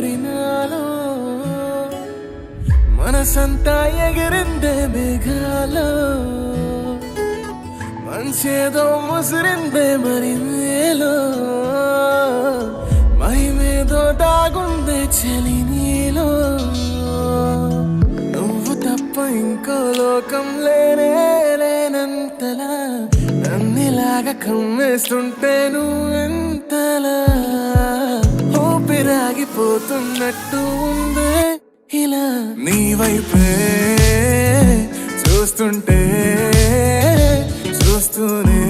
మరి నాలో మనసంతా ఎగిరిందే మేఘాలో మంచేదో ముసిరిందే మరి నేలో మహిమేదో దాగుందే చలి నీలో నువ్వు తప్ప ఇంకో లోకం లేనంతలా నన్నిలాగా కమ్మేస్తుంటే నువ్వెంతలా ఊపిరాగిపోతున్నట్టు ఉందే ఇలా నీ వైపే చూస్తుంటే చూస్తూనే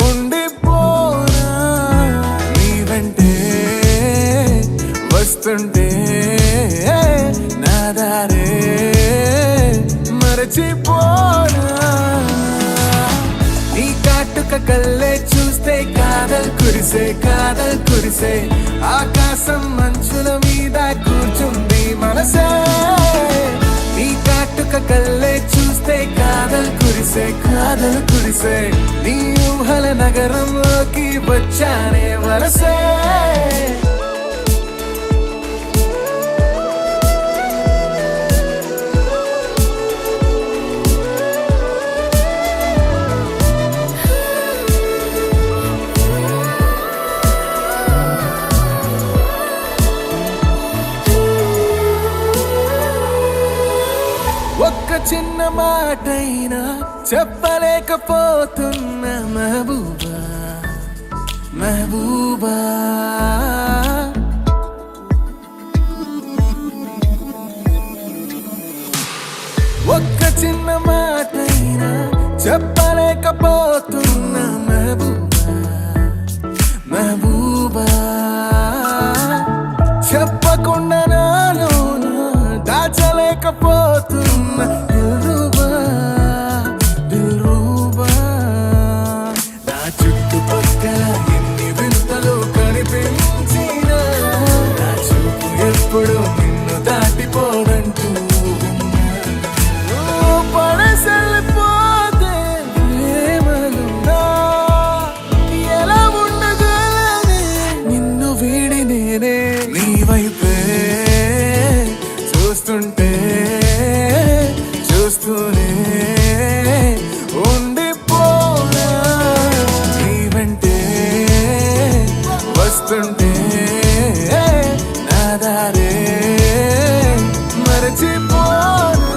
ఉండిపోనా నీ వెంటే వస్తుంటే నా దారే మరచిపోనా నీ కాటుక కళ్ళే చూస్తే కాదల్ కురిసే ఆకాశం మంచుల మీద కూర్చుంది మనసే నీ కాటుక కళ్ళే చూస్తే కాదల్ కురిసే నీ ఊహల నగరంలోకి వచ్చానే వరసే ఒక్క చిన్న మాటైనా చెప్పలేకపోతున్నా మెహబూబా ఒక్క చిన్న మాటైనా చెప్పలేకపోతున్నా మెహబూబా చెప్పకుండా నాలోన దాచలేకపోతున్నా దిల్రూబా నా చుట్టుపక్కల ఎన్ని వింతలు కనిపించినా నా చూపు ఎప్పుడు నిన్ను దాటిపోదంటూ పడసలిపోతే ప్రేమలున్నా ఎలా ఉండగలనే నిన్ను వీడి నేనే నీ వైపే చూస్తుంటే చూస్తూనే ఉండిపోనా నీ వెంటే వస్తుంటే నా దారే మరచిపోనా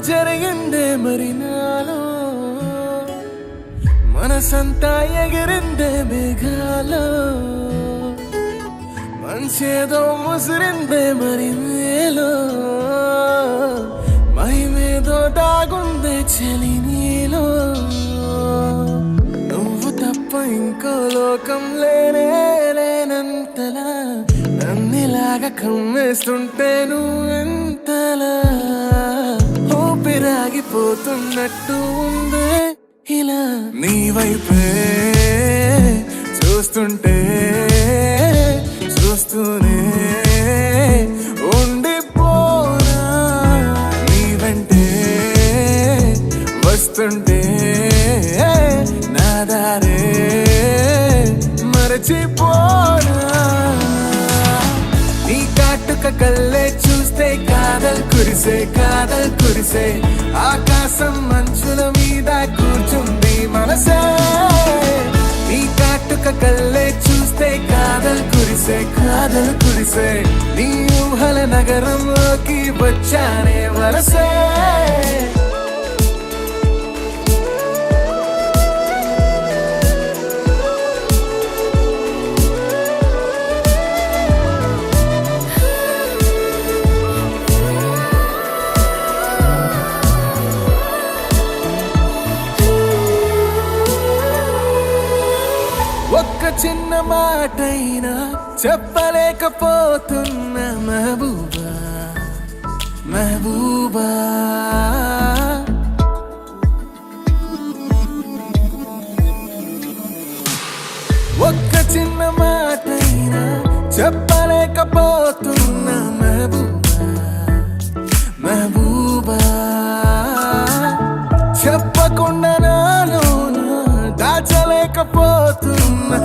జరిగిందే మరి నాలో మనసంతా ఎగిరిందే మేఘాలో మంచేదో ముసిరిందే మరి మేలో మహిమేదో దాగుందే చలి నీలో నువ్వు తప్ప ఇంకో లోకం లేనే లేనంతలా నన్నిలాగా కమ్మేస్తుంటే నువ్వెంతలా ఊపిరాగిపోతున్నట్టు ఉందే ఇలా నీ వైపే చూస్తుంటే చూస్తూనే ఉండిపోనా నీ వెంటే వస్తుంటే నా దారే మరచిపోనా నీ కాటుక కళ్ళే చూస్తే కాదల్ కురిసే ఆకాశం మంచుల మీద కూర్చుంది మనసే నీ కాటుక కళ్ళే చూస్తే కాదల్ కురిసే నీ ఊహల నగరంలోకి వచ్చానే వరసే ఒక్క చిన్న మాటైనా చెప్పలేకపోతున్న మెహబూబా ఒక్క చిన్న మాటైనా చెప్పలేకపోతున్న మెహబూబా చెప్పకుండా నాలోన దాచలేకపోతున్నా